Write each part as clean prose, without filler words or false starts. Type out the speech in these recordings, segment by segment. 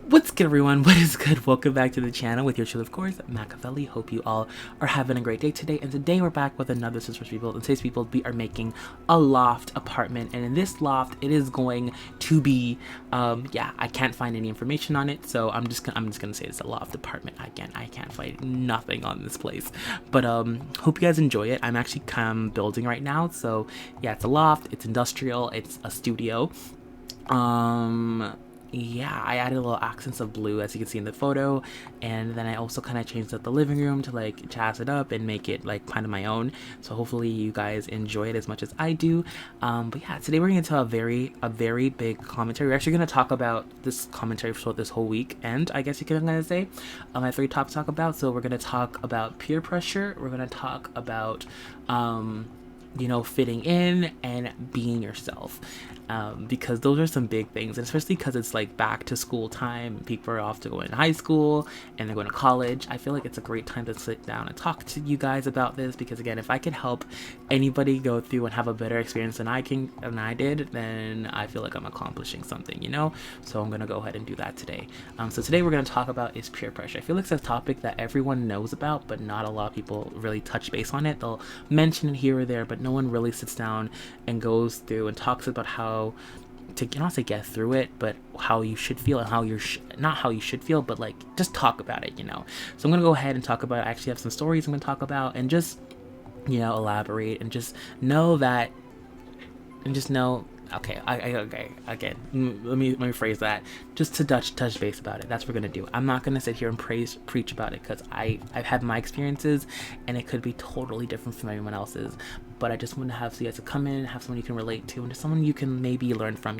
What's good, everyone? What is good? Welcome back to the channel with your chill, of course, Machiavelli. Hope you all are having a great day today. And today we're back with another Sisters Rebuild. And today's rebuild, we are making a loft apartment. And in this loft, it is going to be, I can't find any information on it, so I'm just gonna say it's a loft apartment. Again, I can't find nothing on this place. But hope you guys enjoy it. I'm actually building right now, so yeah, it's a loft. It's industrial. It's a studio. Yeah, I added a little accents of blue, as you can see in the photo, and then I also kind of changed up the living room to like jazz it up and make it like kind of my own. So hopefully you guys enjoy it as much as I do. But yeah, today we're going to tell a very big commentary. We're actually going to talk about this commentary for this whole week, and I guess you can kind of say I have 3 topics to talk about. So we're going to talk about peer pressure. We're going to talk about fitting in and being yourself, because those are some big things, and especially because it's like back to school time. People are off to go in high school and they're going to college. I feel like it's a great time to sit down and talk to you guys about this, because again, if I can help anybody go through and have a better experience than I did, then I feel like I'm accomplishing something, so I'm gonna go ahead and do that today. So today we're going to talk about is peer pressure. I feel like it's a topic that everyone knows about, but not a lot of people really touch base on it. They'll mention it here or there, but no one really sits down and goes through and talks about how to not say get through it, but how you should feel, and how you're not how you should feel, but like just talk about it. So I'm gonna go ahead and talk about it. I actually have some stories I'm gonna talk about, and just elaborate, and just know that, and just know. Okay, okay, again, let me phrase that, just to touch base about it. That's what we're gonna do. I'm not gonna sit here and preach about it, because I've had my experiences, and it could be totally different from everyone else's, but I just want to have so you guys to come in, have someone you can relate to, and just someone you can maybe learn from,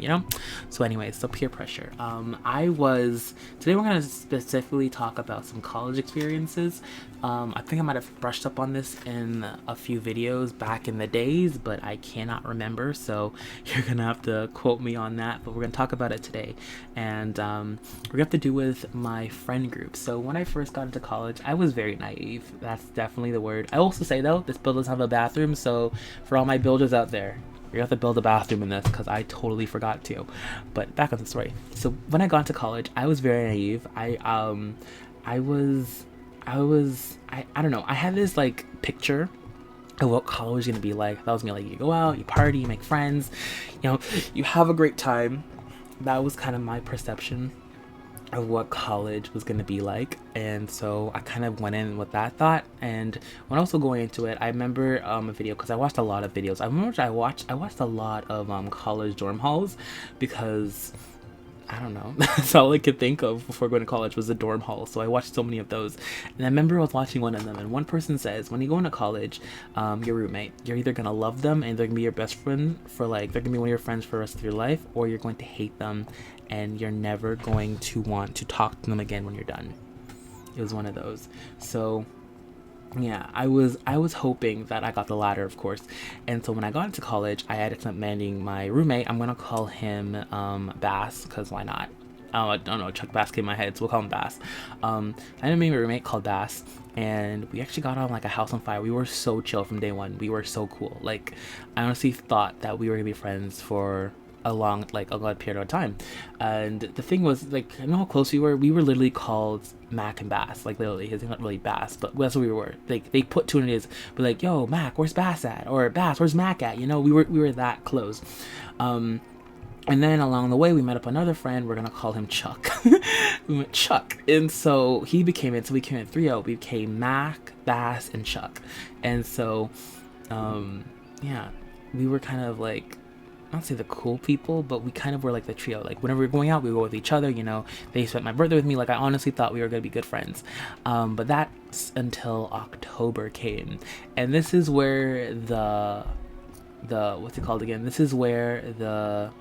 So anyways, so peer pressure. Today we're gonna specifically talk about some college experiences. I think I might have brushed up on this in a few videos back in the days, but I cannot remember, so you're gonna have to quote me on that. But we're gonna talk about it today, and we're gonna have to do with my friend group. So when I first got into college, I was very naive. That's definitely the word. I also say though, this build doesn't have a bathroom, so for all my builders out there, you have to build a bathroom in this, because I totally forgot to. But back on the story. So when I got into college, I was very naive. I don't know. I had this like picture of what college was gonna be like. That was gonna be like, you go out, you party, you make friends, you have a great time. That was kind of my perception of what college was gonna be like, and so I kind of went in with that thought. And when I was also going into it, I remember a video, because I watched a lot of videos. I remember I watched a lot of college dorm halls, because I don't know, that's all I could think of before going to college was the dorm hall. So I watched so many of those, and I remember I was watching one of them, and one person says, when you go into college, your roommate, you're either gonna love them and they're gonna be your best friend for like, they're gonna be one of your friends for the rest of your life, or you're going to hate them and you're never going to want to talk to them again when you're done. It was one of those. So yeah, I was hoping that I got the latter, of course. And so when I got into college, I ended up manning my roommate. I'm gonna call him Bass, because why not? I don't know, Chuck Bass came in my head, so we'll call him Bass. I ended up meeting my roommate called Bass, and we actually got on like a house on fire. We were so chill from day one. We were so cool. Like, I honestly thought that we were gonna be friends for a long period of time. And the thing was, like, how close we were literally called Mac and Bass. Like, literally, his name not really Bass, but that's what we were. Like, they put 2 in his, but like, yo, Mac, where's Bass at? Or Bass, where's Mac at? We were that close. And then along the way, we met up another friend. We're gonna call him Chuck. We met Chuck, and so he became it. So we became a trio. We became Mac, Bass, and Chuck. And so, we were kind of like, not say the cool people, but we kind of were like the trio. Like, whenever we were going out, we would go with each other. They spent my birthday with me. Like, I honestly thought we were gonna be good friends. But that's until October came, and this is where the what's it called again? This is where the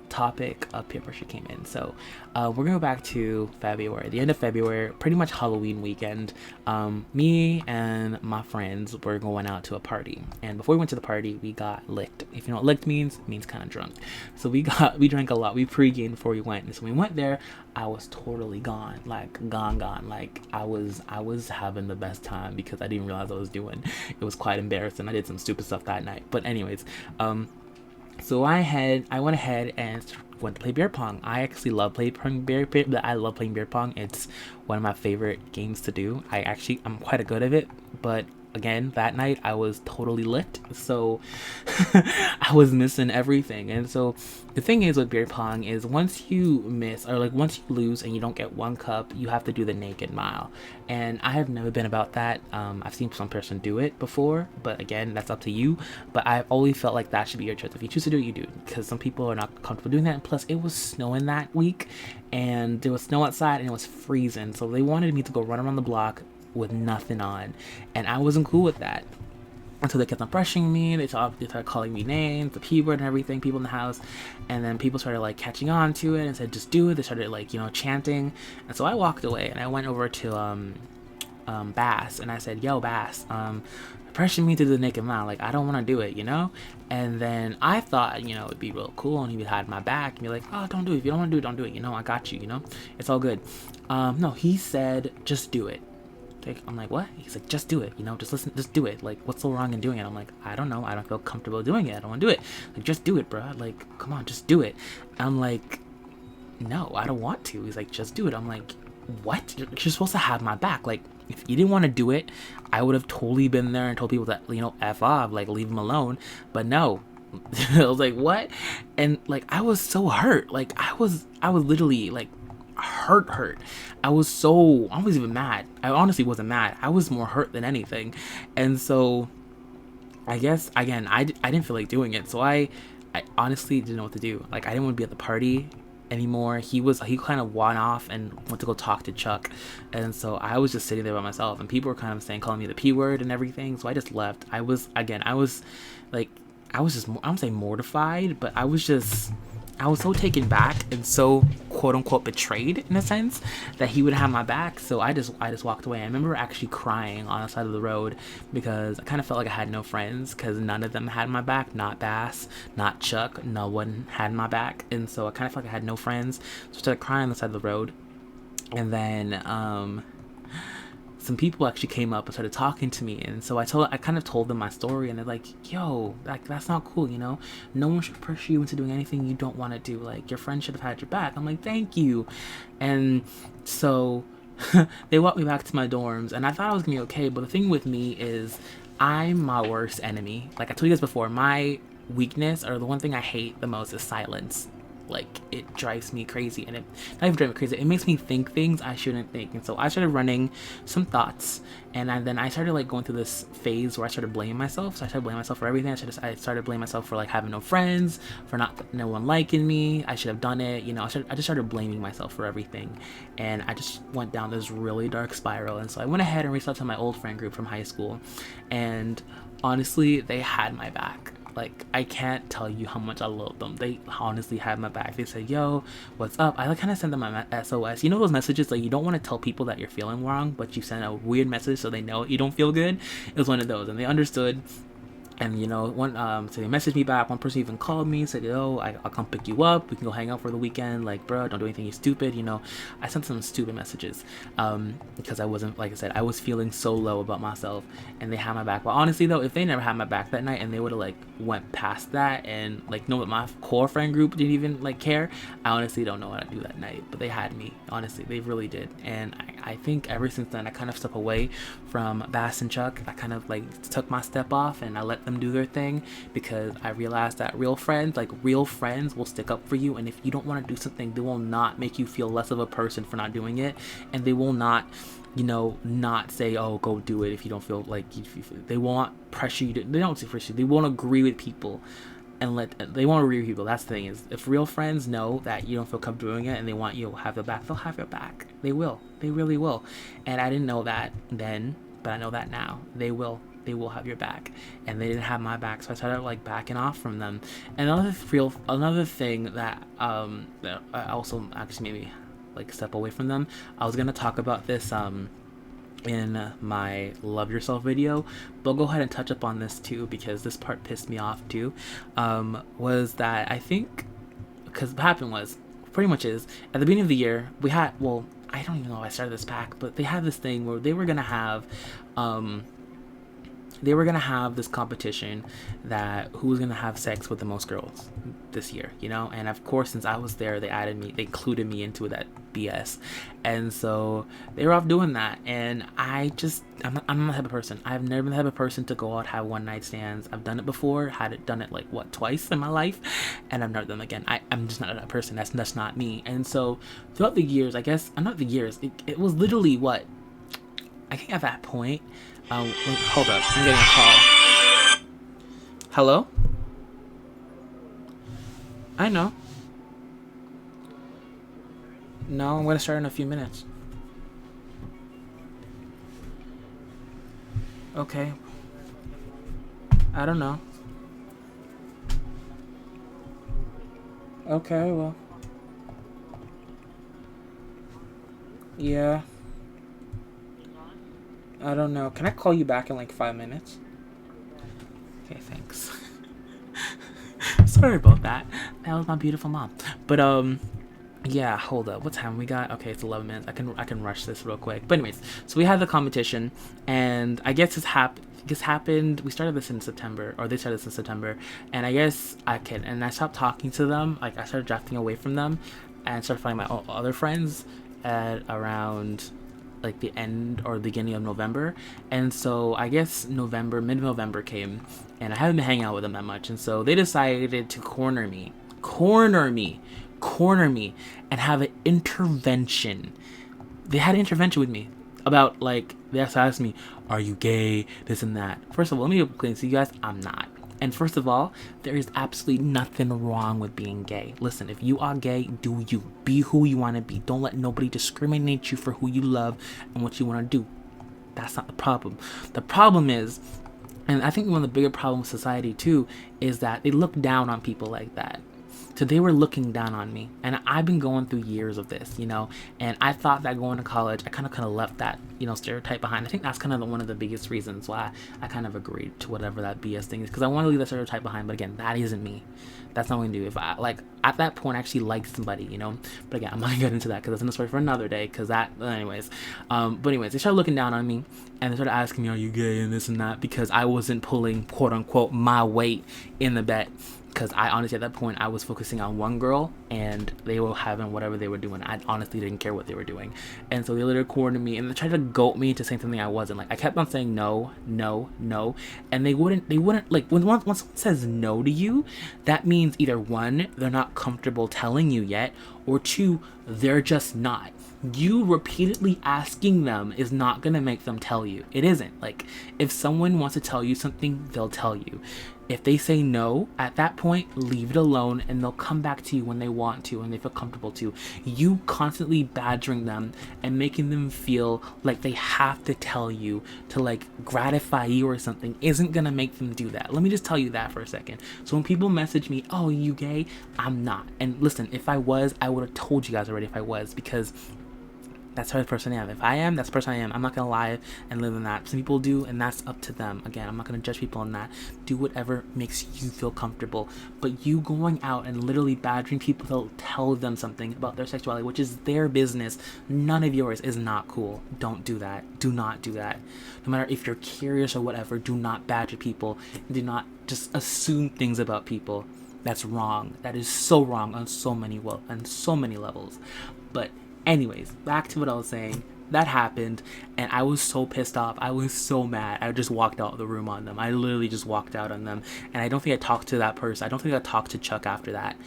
topic of peer pressure came in. So we're gonna go back to February, the end of February, pretty much Halloween weekend. Me and my friends were going out to a party, and before we went to the party, we got licked. If you know what licked means, it means kind of drunk. So we drank a lot. We pre-gamed before we went, and so when we went there, I was totally gone. Like I was having the best time, because I didn't realize what I was doing. It was quite embarrassing. I did some stupid stuff that night, but anyways, So I went ahead and went to play beer pong. I actually love playing beer. I love playing beer pong. It's one of my favorite games to do. I'm quite good at it, but again, that night I was totally lit, so I was missing everything. And so the thing is with beer pong is once you miss, or like once you lose and you don't get one cup, you have to do the naked mile. And I have never been about that. I've seen some person do it before, but again, that's up to you. But I've always felt like that should be your choice. If you choose to do it, you do it, because some people are not comfortable doing that. And plus, it was snowing that week, and there was snow outside, and it was freezing. So they wanted me to go run around the block with nothing on, and I wasn't cool with that. Until they kept on pressuring me, they started calling me names, the P word and everything, people in the house, and then people started like catching on to it and said, just do it. They started like, chanting, and so I walked away and I went over to Bass, and I said, yo, Bass, pressuring me to do the naked mile, like I don't want to do it, and then I thought, it'd be real cool and he would have my back and be like, oh, don't do it, if you don't want to do it, don't do it, I got you, it's all good. No, he said, just do it. I'm like, what? He's like, just do it, just do it. Like, what's so wrong in doing it? I'm like, I don't know. I don't feel comfortable doing it. I don't want to do it. Like, just do it, bro. Like, come on, just do it. I'm like, no, I don't want to. He's like, just do it. I'm like, what? You're supposed to have my back. Like, if you didn't want to do it, I would have totally been there and told people that, F off, like, leave him alone. But no. I was like, what? And, like, I was so hurt. Like, I was literally, like, hurt. I wasn't even mad. I honestly wasn't mad. I was more hurt than anything. And so I guess again, I didn't feel like doing it. So I honestly didn't know what to do. Like, I didn't want to be at the party anymore. He kind of went off and went to go talk to Chuck, and so I was just sitting there by myself, and people were kind of calling me the P word and everything. So I just left. I was like, I don't say mortified, but I was so taken back and so quote unquote betrayed in a sense that he would have my back. So I just walked away. I remember actually crying on the side of the road because I kind of felt like I had no friends because none of them had my back. Not Bass, not Chuck, no one had my back. And so I kind of felt like I had no friends. So I started crying on the side of the road. And then some people actually came up and started talking to me, and so I kind of told them my story, and they're like, yo, that's not cool, no one should pressure you into doing anything you don't want to do. Like, your friend should have had your back. I'm like, thank you. And so they walked me back to my dorms, and I thought I was gonna be okay, but the thing with me is I'm my worst enemy. Like I told you guys before, my weakness, or the one thing I hate the most, is silence. Like, it drives me crazy, and it not even drives me crazy, it makes me think things I shouldn't think. And so I started running some thoughts, and then I started like going through this phase where I started blaming myself. So I started blaming myself for everything. I started blaming myself for like having no friends, for no one liking me. I should have done it, I just started blaming myself for everything, and I just went down this really dark spiral. And so I went ahead and reached out to my old friend group from high school, and honestly, they had my back. Like, I can't tell you how much I love them. They honestly had my back. They said, yo, what's up? I kind of sent them my SOS. Those messages, like, you don't want to tell people that you're feeling wrong, but you send a weird message so they know you don't feel good. It was one of those, and they understood. And so they messaged me back. One person even called me, said, yo, I'll come pick you up, we can go hang out for the weekend. Like, bro, don't do anything, you stupid. I sent some stupid messages because I wasn't, like I said, I was feeling so low about myself, and they had my back. But honestly though, if they never had my back that night and they would have like went past that and like know what my core friend group didn't even like care, I honestly don't know what I'd do that night. But they had me, honestly, they really did. And I think ever since then I kind of stepped away from Bass and Chuck. I kind of like took my step off and I let them do their thing, because I realized that real friends will stick up for you, and if you don't want to do something, they will not make you feel less of a person for not doing it, and they will not not say, oh, go do it if you don't feel like they won't pressure you they don't pressure you, they won't agree with people and they won't agree with people. That's the thing, is if real friends know that you don't feel comfortable doing it and they want you to have your back, they'll have your back. They really will. And I didn't know that then, but I know that now. They will have your back, and they didn't have my back, so I started like backing off from them. And another thing that also actually made me like step away from them, I was gonna talk about this in my Love Yourself video, but I'll go ahead and touch up on this too, because this part pissed me off too. Was that I think, because what happened was, pretty much is, at the beginning of the year, we had, well, I don't even know if I started this back, but they had this thing where they were gonna have they were gonna have this competition that who was gonna have sex with the most girls this year, you know. And of course, since I was there, they included me into that BS. And so they were off doing that, and I'm not the type of person. I've never been the type of person to go out, have one night stands. I've done it before, done it like twice in my life, and I've never done it again. I'm just not that person. That's not me. And so throughout the years, I guess not the years, it was literally what, I think at that point, hold up, I'm getting a call. Hello? I know. No, I'm gonna start in a few minutes. Okay. I don't know. Okay, well. Yeah. I don't know. Can I call you back in like 5 minutes? Okay, thanks. Sorry about that. That was my beautiful mom. But yeah, hold up. What time we got? Okay, it's 11 minutes. I can rush this real quick. But anyways, so we had the competition, and I guess this happened. We started this in September, or they started this in September, and I guess I stopped talking to them. Like, I started drafting away from them, and started finding my other friends at around like the end or beginning of November. And so I guess mid-November came, and I haven't been hanging out with them that much, and so they decided to corner me, and have an intervention. They had an intervention with me about, like, they asked me, are you gay, this and that. First of all, let me explain to you guys, I'm not. And first of all, there is absolutely nothing wrong with being gay. Listen, if you are gay, do you. Be who you want to be. Don't let nobody discriminate you for who you love and what you want to do. That's not the problem. The problem is, and I think one of the bigger problems with society too, is that they look down on people like that. So they were looking down on me, and I've been going through years of this, you know, and I thought that going to college, I kind of left that, you know, stereotype behind. I think that's kind of one of the biggest reasons why I kind of agreed to whatever that BS thing is, because I want to leave that stereotype behind. But again, that isn't me. That's not what I'm gonna do. If I, like, at that point, I actually liked somebody, you know. But again, I'm not gonna get into that because that's another story for another day. Because anyways, they started looking down on me, and they started asking me, "Are you gay?" and this and that, because I wasn't pulling, quote unquote, my weight in the bet. Because I honestly, at that point, I was focusing on one girl, and they were having whatever they were doing. I honestly didn't care what they were doing. And so they literally cornered me, and they tried to goat me into saying something I wasn't. Like, I kept on saying no, and they wouldn't, like, when someone says no to you, that means either one, they're not comfortable telling you yet, or two, they're just not. You repeatedly asking them is not going to make them tell you. It isn't. Like, if someone wants to tell you something, they'll tell you. If they say no, at that point, leave it alone, and they'll come back to you when they want to and they feel comfortable to. You constantly badgering them and making them feel like they have to tell you to, like, gratify you or something isn't gonna make them do that. Let me just tell you that for a second. So when people message me, "Oh, you gay?" I'm not. And listen, if I was, I would have told you guys already if I was, because that's the person I am. If I am, that's the person I am. I'm not going to lie and live in that. Some people do, and that's up to them. Again, I'm not going to judge people on that. Do whatever makes you feel comfortable. But you going out and literally badgering people to tell them something about their sexuality, which is their business, none of yours, is not cool. Don't do that. Do not do that. No matter if you're curious or whatever, do not badger people. Do not just assume things about people. That's wrong. That is so wrong on so many levels. But anyways, back to what I was saying. That happened, and I was so pissed off. I was so mad. I just walked out of the room on them. I literally just walked out on them, and I don't think I talked to that person. I don't think I talked to Chuck after that.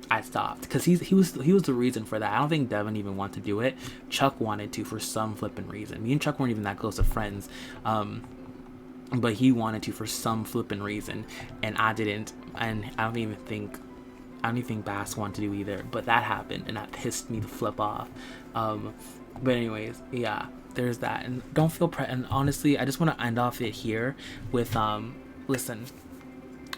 I stopped because he was the reason for that. I don't think Devin even wanted to do it. Chuck wanted to for some flippin' reason. Me and Chuck weren't even that close of friends, but he wanted to for some flippin' reason, and I didn't. And I don't even think Bass wanted to do either, but that happened, and that pissed me the flip off. But anyways, yeah, there's that. And don't feel and honestly, I just want to end off it here with listen,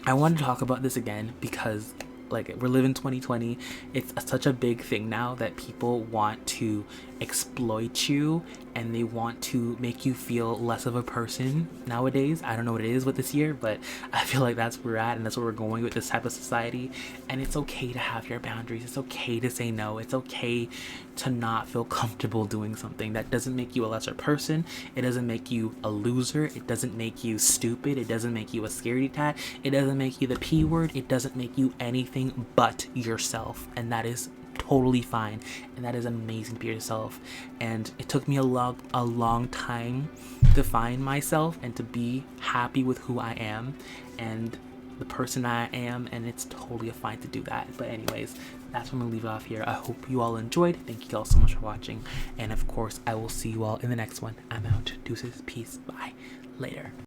I want to talk about this again because, like, we're living 2020. It's such a big thing now that people want to exploit you and they want to make you feel less of a person nowadays. I don't know what it is with this year, but I feel like that's where we're at and that's where we're going with this type of society. And it's okay to have your boundaries. It's okay to say no. It's okay to not feel comfortable doing something. That doesn't make you a lesser person. It doesn't make you a loser. It doesn't make you stupid. It doesn't make you a scaredy cat. It doesn't make you the P word. It doesn't make you anything but yourself. And that is totally fine, and that is amazing to be yourself. And it took me a long time to find myself and to be happy with who I am and the person I am, and it's totally fine to do that. But anyways, that's when I'm gonna leave it off here. I hope you all enjoyed. Thank you all so much for watching, and of course I will see you all in the next one. I'm out. Deuces, peace, bye, later.